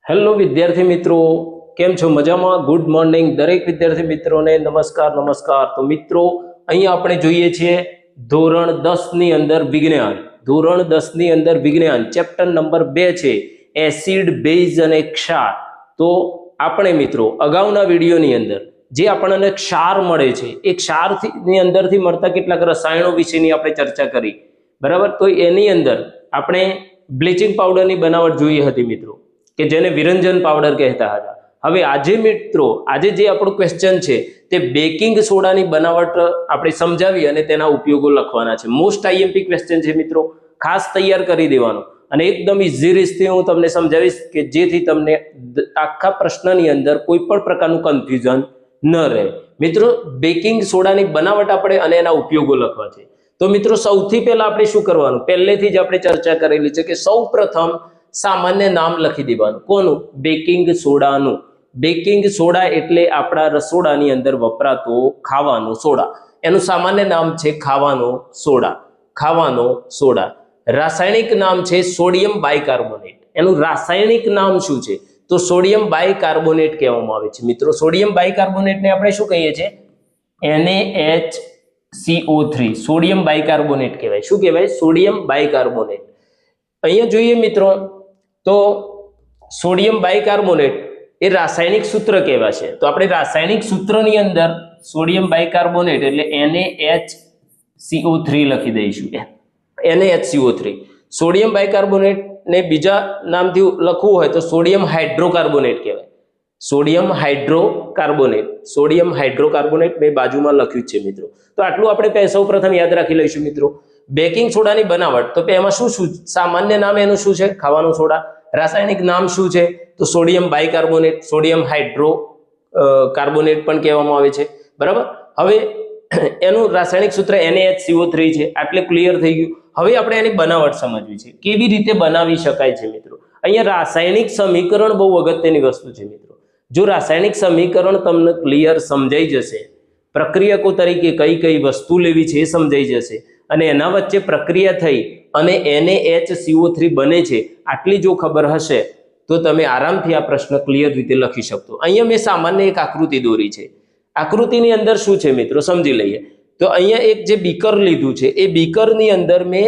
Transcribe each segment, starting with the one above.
Hello વિદ્યાર્થી મિત્રો, કેમ છો? મજામાં? ગુડ મોર્નિંગ દરેક વિદ્યાર્થી મિત્રોને નમસ્કાર. તો મિત્રો, અહીંયા આપણે જોઈએ છીએ ધોરણ 10 ની અંદર વિજ્ઞાન ચેપ્ટર નંબર 2 છે એસિડ, બેઝ અને ક્ષાર. તો આપણે મિત્રો અગાઉના વિડીયોની અંદર જે આપણને ક્ષાર મળે છે એ ક્ષારની અંદરથી મળતા કેટલાક રસાયણો વિશેની આપણે ચર્ચા કરી, બરાબર? તો એની અંદર આપણે બ્લીચિંગ પાવડરની બનાવટ જોઈ હતી મિત્રો, કે જેને વિરંજન પાવડર કહેતા હતા. હવે આજે મિત્રો જે આપણો ક્વેશ્ચન છે તે બેકિંગ સોડાની બનાવટ આપણે સમજાવી અને તેના ઉપયોગો લખવાના છે. મોસ્ટ આઈએમપી ક્વેશ્ચન છે મિત્રો, ખાસ તૈયાર કરી દેવાનો અને એકદમ ઇઝી રીતે હું તમને સમજાવીશ કે જેથી તમને આખા પ્રશ્નની અંદર કોઈ પણ પ્રકારનું કન્ફ્યુઝન ન રહે. મિત્રો બેકિંગ સોડાની બનાવટ આપણે અને એના ઉપયોગો લખવા છે. તો મિત્રો સૌથી પહેલા આપણે શું કરવાનું, પહેલેથી જ આપણે ચર્ચા કરેલી છે કે સૌ પ્રથમ સામાન્ય નામ લખી દેવાનું. કોનું? બેકિંગ સોડાનું. બેકિંગ સોડા એટલે આપણા રસોડાની અંદર વપરાતો ખાવાનો સોડા. એનું સામાન્ય નામ છે ખાવાનો સોડા. રાસાયણિક નામ છે સોડિયમ બાયકાર્બોનેટ. એનું રાસાયણિક નામ શું છે? તો સોડિયમ બાયકાર્બોનેટ કહેવામાં આવે છે. મિત્રો સોડિયમ બાયકાર્બોનેટને આપણે શું કહીએ છીએ? NaHCO3. સોડિયમ બાયકાર્બોનેટ કહેવાય. શું કહેવાય? Sodium bicarbonate. અહીંયા જોઈએ મિત્રો તો સોડિયમ બાયકાર્બોનેટ એ રાસાયણિક સૂત્ર કહેવાય છે. તો આપણે રાસાયણિક સૂત્રની અંદર સોડિયમ બાયકાર્બોનેટ એટલે NaHCO3 લખી દઈશું. NaHCO3. સોડિયમ બાયકાર્બોનેટ ને બીજા નામથી લખવું હોય તો સોડિયમ હાઇડ્રોકાર્બોનેટ કહેવાય. સોડિયમ હાઇડ્રોકાર્બોનેટ મેં બાજુમાં લખ્યું છે મિત્રો. તો આટલું આપણે સૌ પ્રથમ યાદ રાખી લઈશું મિત્રો. બેકિંગ સોડાની બનાવટ, તો એમાં શું સામાન્ય નામ એનું શું છે? ખાવાનું સોડા. રાસાયણિક નામ શું છે? તો સોડિયમ બાયકાર્બોનેટ, સોડિયમ હાઇડ્રોકાર્બોનેટ પણ કહેવામાં આવે છે, બરાબર? હવે એનું રાસાયણિક સૂત્ર NaHCO3 છે. આટલે ક્લિયર થઈ ગયું. હવે આપણે એની બનાવટ સમજવી છે, કેવી રીતે બનાવી શકાય છે મિત્રો. અહીંયા રાસાયણિક સમીકરણ બહુ અગત્યની વસ્તુ છે મિત્રો. જો રાસાયણિક સમીકરણ તમને ક્લિયર સમજાઈ જશે, પ્રક્રિયકો તરીકે કઈ કઈ વસ્તુ લેવી છે એ સમજાઈ જશે, અને એના વચ્ચે પ્રક્રિયા થઈ અને NaHCO3 બને છે, આટલી જો ખબર હશે તો તમે આરામથી આ પ્રશ્ન ક્લિયર રીતે લખી શકશો. અહીંયા મેં સામાન્ય એક આકૃતિ દોરી છે. આકૃતિની અંદર શું છે મિત્રો સમજી લઈએ. તો અહીંયા એક જે બીકર લીધું છે એ બીકરની અંદર મેં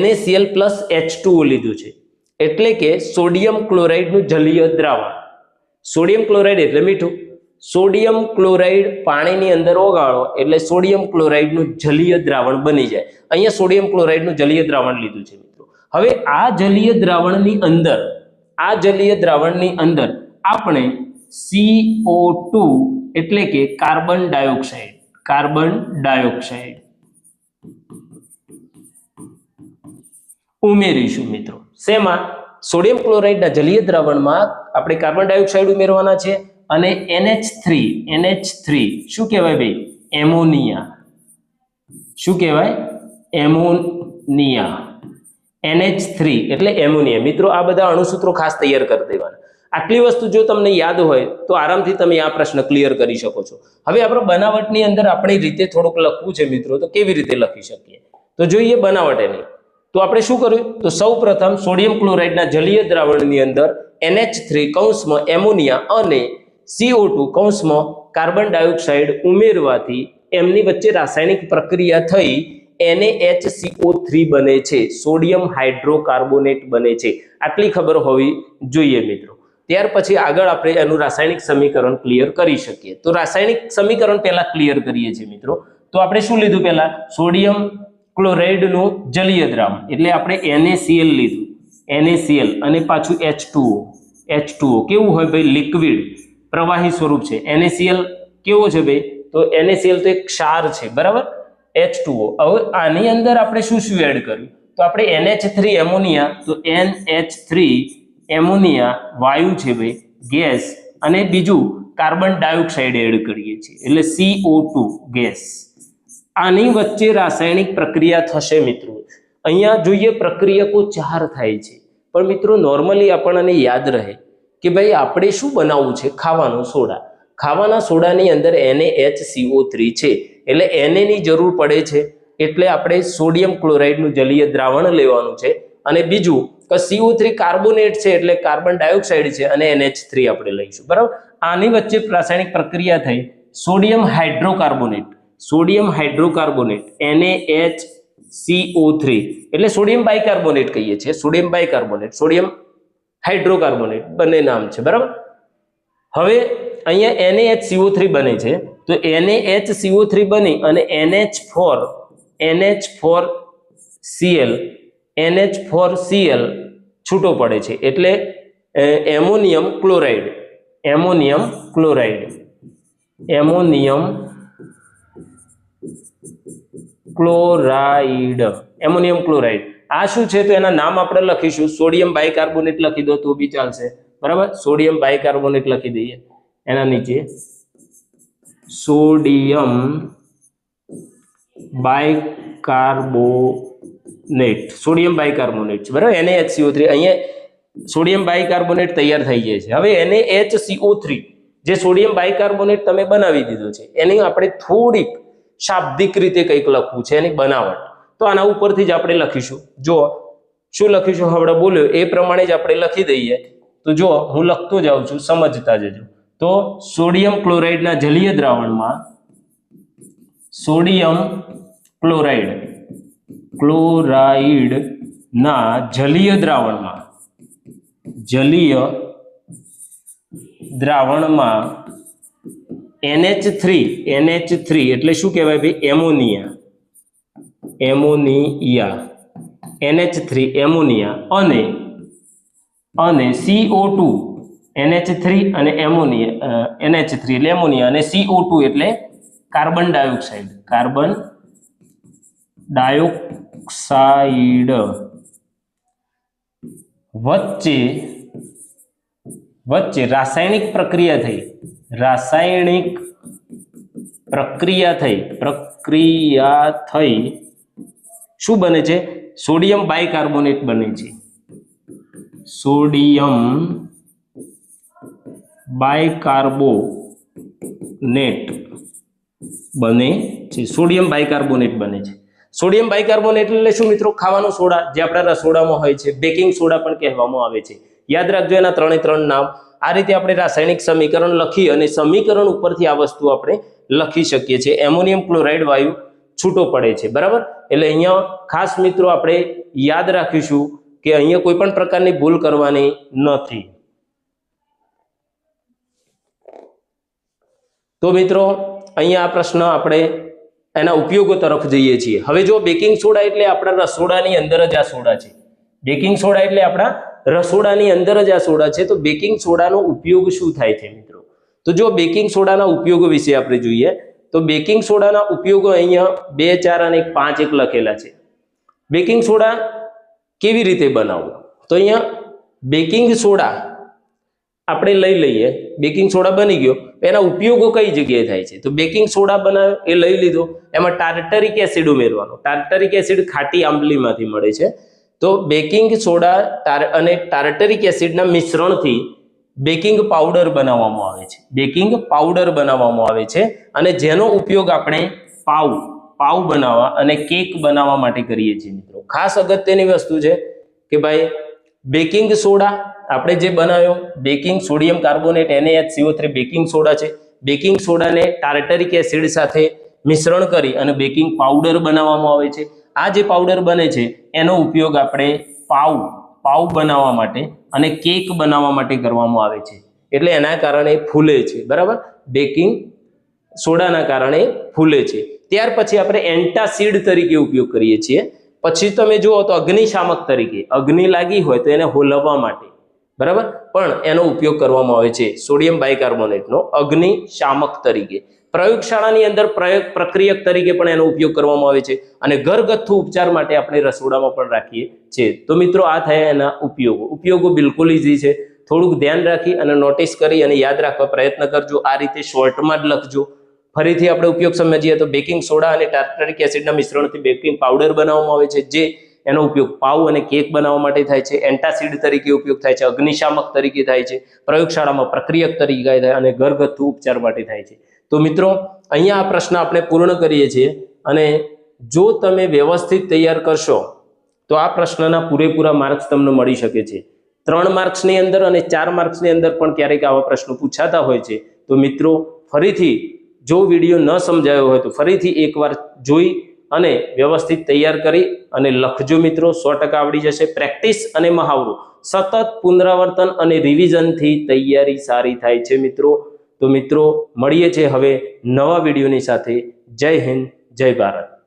NaCl plus H2O લીધું છે, એટલે કે સોડિયમ ક્લોરાઇડનું જલીય દ્રાવણ. સોડિયમ ક્લોરાઇડ એટલે મીઠું. સોડિયમ ક્લોરાઇડ પાણીની અંદર ઓગાળો એટલે સોડિયમ ક્લોરાઇડનું જલીય દ્રાવણ બની જાય. અહીંયા સોડિયમ ક્લોરાઇડનું જલીય દ્રાવણ લીધું છે મિત્રો. હવે આ જલીય દ્રાવણની અંદર આપણે CO2 એટલે કે કાર્બન ડાયોક્સાઇડ ઉમેરીશું મિત્રો. શેમાં? સોડિયમ ક્લોરાઇડના જલીય દ્રાવણમાં આપણે કાર્બન ડાયોક્સાઇડ ઉમેરવાના છે. અને NH3 શું કહેવાય ભાઈ? એમોનિયા. શું કહેવાય? એમોનિયા. NH3 એટલે એમોનિયા. મિત્રો આ બધા અણુસૂત્રો ખાસ તૈયાર કરી દેવાના. આટલી વસ્તુ જો તમને યાદ હોય તો આરામથી તમે આ પ્રશ્ન ક્લિયર કરી શકો છો. હવે આપણે બનાવટની અંદર આપણી રીતે થોડુંક લખવું છે મિત્રો, તો કેવી રીતે લખી શકીએ તો જોઈએ બનાવટ એની. તો આપણે શું કર્યું? તો સૌ પ્રથમ સોડિયમ ક્લોરાઇડના જલીય દ્રાવણની અંદર NH3 કૌંસમાં એમોનિયા અને CO2 કૌંસમાં કાર્બન ડાયોક્સાઇડ ઉમેરવાથી એમની વચ્ચે રાસાયણિક પ્રક્રિયા થઈ NaHCO3 બને છે, સોડિયમ હાઇડ્રોકાર્બોનેટ બને છે. આટલી ખબર હોવી જોઈએ મિત્રો. ત્યાર પછી આગળ આપણે એનું રાસાયણિક સમીકરણ ક્લિયર કરી શકીએ. તો રાસાયણિક સમીકરણ પહેલા ક્લિયર કરીએ છીએ મિત્રો. તો આપણે શું લીધું? પહેલા સોડિયમ ક્લોરાઇડનું જલીય દ્રાવણ એટલે આપણે NaCl લીધું, NaCl અને પાછું H2O. કેવું હોય ભાઈ? લિક્વિડ, પ્રવાહી સ્વરૂપ છે. NaCl કેવો છે ભાઈ? તો NaCl તો એક ક્ષાર છે, બરાબર? H2O. હવે આની અંદર આપણે શું એડ કર્યું? તો આપણે NH3 એમોનિયા, તો NH3 એમોનિયા વાયુ છે ભાઈ, ગેસ, અને બીજું કાર્બન ડાયોક્સાઇડ એડ કરીએ છીએ એટલે CO2 ગેસ. આની વચ્ચે રાસાયણિક પ્રક્રિયા થશે મિત્રો. અહીંયા જોઈએ પ્રક્રિયકો 4 થાય છે, પણ મિત્રો નોર્મલી આપણને યાદ રહે કે ભાઈ આપણે શું બનાવવું છે? ખાવાનો સોડા. ખાવાના સોડાની અંદર NaHCO3 છે એટલે Na ની જરૂર પડે છે, એટલે આપણે સોડિયમ ક્લોરાઇડનું જલીય દ્રાવણ લેવાનું છે. અને બીજું કે CO3 કાર્બોનેટ છે એટલે કાર્બન ડાયોક્સાઇડ છે અને NH3 આપણે લઈશું, બરાબર. આની વચ્ચે રાસાયણિક પ્રક્રિયા થઈ સોડિયમ હાઇડ્રોકાર્બોનેટ NaHCO3 એટલે સોડિયમ બાયકાર્બોનેટ કહીએ છીએ, સોડિયમ બાયકાર્બોનેટ, સોડિયમ હાઇડ્રોકાર્બોનેટ બંને નામ છે, બરાબર. હવે અહીંયા NaHCO3 બને છે તો NaHCO3 બની અને NH4Cl છૂટો પડે છે એટલે એમોનિયમ ક્લોરાઇડ આ શું છે તો એના નામ આપણે લખીશું. સોડિયમ બાયકાર્બોનેટ લખી દો તો બી ચાલશે, બરાબર. સોડિયમ બાયકાર્બોનેટ લખી દઈએ, એના નીચે સોડિયમ બાયકાર્બોનેટ છે, બરાબર. NaHCO3 અહીંયા સોડિયમ બાયકાર્બોનેટ તૈયાર થઈ જાય છે. હવે NaHCO3 જે સોડિયમ બાયકાર્બોનેટ તમે બનાવી દીધો છે એની આપણે થોડીક શાબ્દિક રીતે કંઈક લખવું છે, એની બનાવટ. તો આના ઉપરથી જ આપણે લખીશું. જો શું લખીશું હમણાં બોલ્યો એ પ્રમાણે જ આપણે લખી દઈએ. તો જો હું લખતો જાઉં છું, સમજતા જજો. તો સોડિયમ ક્લોરાઇડના જલીય દ્રાવણમાં સોડિયમ ક્લોરાઇડના જલીય દ્રાવણમાં NH3 એટલે શું કહેવાય ભાઈ? એમોનિયા NH3 એમોનિયા અને CO2 NH3 અને એમોનિયા NH3 એટલે એમોનિયા અને CO2 એટલે કાર્બન ડાયોક્સાઇડ વચ્ચે રાસાયણિક પ્રક્રિયા થઈ શું બને છે? સોડિયમ બાયકાર્બોનેટ બને છે. સોડિયમ બાયકાર્બોનેટ બને છે. સોડિયમ બાયકાર્બોનેટ એટલે શું મિત્રો? ખાવાનો સોડા જે આપણા રસોડામાં હોય છે, બેકિંગ સોડા પણ કહેવામાં આવે છે. યાદ રાખજો એના 3 નામ. આ રીતે આપણે રાસાયણિક સમીકરણ લખી અને સમીકરણ ઉપરથી આ વસ્તુ આપણે લખી શકીએ છીએ. એમોનિયમ ક્લોરાઇડ વાયુ છૂટો પડે છે, બરાબર. એટલે અહીંયા ખાસ મિત્રો આપણે યાદ રાખીશું કે અહીંયા કોઈ પણ પ્રકારની ભૂલ કરવાની નથી. તો મિત્રો અહીંયા આ પ્રશ્ન આપણે એના ઉપયોગો તરફ જઈએ છીએ. હવે જો બેકિંગ સોડા એટલે આપણા રસોડાની અંદર જ આ સોડા છે. બેકિંગ સોડા એટલે આપણા રસોડાની અંદર જ આ સોડા છે. તો બેકિંગ સોડાનો ઉપયોગ શું થાય છે મિત્રો? તો જો બેકિંગ સોડાના ઉપયોગો વિશે આપણે જોઈએ તો બેકિંગ સોડાના ઉપયોગો અહીંયા 2, 4 અને 5 એક લખેલા છે. બેકિંગ સોડા કેવી રીતે બનાવવું? તો અહીંયા બેકિંગ સોડા આપણે લઈ લઈએ, બેકિંગ સોડા બની ગયો, એના ઉપયોગો કઈ જગ્યાએ થાય છે? તો બેકિંગ સોડા બનાવ્યો એ લઈ લીધો, એમાં ટાર્ટરિક એસિડ ઉમેરવાનો. ટાર્ટરિક એસિડ ખાટી આંબલીમાંથી મળે છે. તો બેકિંગ સોડા અને ટાર્ટરિક એસિડના મિશ્રણથી બેકિંગ પાવડર બનાવવામાં આવે છે. અને જેનો ઉપયોગ આપણે પાવ બનાવવા અને કેક બનાવવા માટે કરીએ છીએ મિત્રો. ખાસ અગત્યની વસ્તુ છે કે ભાઈ બેકિંગ સોડા આપણે જે બનાવ્યો, baking sodium carbonate NaHCO3 baking soda છે. બેકિંગ સોડાને ટાર્ટરિક એસિડ સાથે મિશ્રણ કરી અને બેકિંગ પાવડર બનાવવામાં આવે છે. આ જે પાવડર બને છે એનો ઉપયોગ આપણે પાવ બનાવવા માટે અને કેક બનાવવા માટે કરવામાં આવે છે. એટલે એના કારણે ફૂલે છે, બરાબર. બેકિંગ સોડાના કારણે ફૂલે છે. ત્યાર પછી આપણે એન્ટાસિડ તરીકે ઉપયોગ કરીએ છીએ. પછી તમે જુઓ તો અગ્નિશામક તરીકે, અગ્નિ લાગી હોય તો એને હોલવવા માટે, બરાબર, પણ એનો ઉપયોગ કરવામાં આવે છે સોડિયમ બાયકાર્બોનેટનો અગ્નિશામક તરીકે. પ્રયોગશાળાની અંદર પ્રક્રિયક તરીકે પણ એનો ઉપયોગ કરવામાં આવે છે અને ઘરગથ્થુ ઉપચાર માટે આપણે રસોડામાં પણ રાખીએ છીએ. તો મિત્રો આ થયા એના ઉપયોગો બિલકુલ ઈઝી છે. થોડુંક ધ્યાન રાખી અને નોટિસ કરી અને યાદ રાખવા પ્રયત્ન કરજો. આ રીતે શોર્ટમાં જ લખજો. ફરીથી આપણે ઉપયોગ સમજીએ તો બેકિંગ સોડા અને ટાર્ટરિક એસિડના મિશ્રણથી બેકિંગ પાવડર બનાવવામાં આવે છે, જે એનો ઉપયોગ પાવ અને કેક બનાવવા માટે થાય છે. એન્ટાસિડ તરીકે ઉપયોગ થાય છે, અગ્નિશામક તરીકે થાય છે, પ્રયોગશાળામાં પ્રક્રિયક તરીકે થાય છે અને ઘરગથ્થુ ઉપચાર માટે થાય છે. તો મિત્રો અહીંયા આ પ્રશ્ન આપણે પૂર્ણ કરીએ છીએ અને જો તમે વ્યવસ્થિત તૈયાર કરશો તો આ પ્રશ્નના પૂરેપૂરા માર્ક્સ તમને મળી શકે છે. 3 માર્ક્સની અંદર અને 4 માર્ક્સની અંદર પણ ક્યારેક આવા પ્રશ્નો પૂછાતા હોય છે. તો મિત્રો ફરીથી જો વિડીયો ન સમજાયો હોય તો ફરીથી એકવાર જોઈ અને વ્યવસ્થિત તૈયાર કરી અને લખજો મિત્રો. 100% આવડી જશે. પ્રેક્ટિસ અને મહાવરો સતત પુનરાવર્તન અને રિવિઝનથી તૈયારી સારી થાય છે મિત્રો. તો મિત્રો મળીએ છીએ હવે નવા વિડીયોની સાથે. જય હિન્દ, જય ભારત.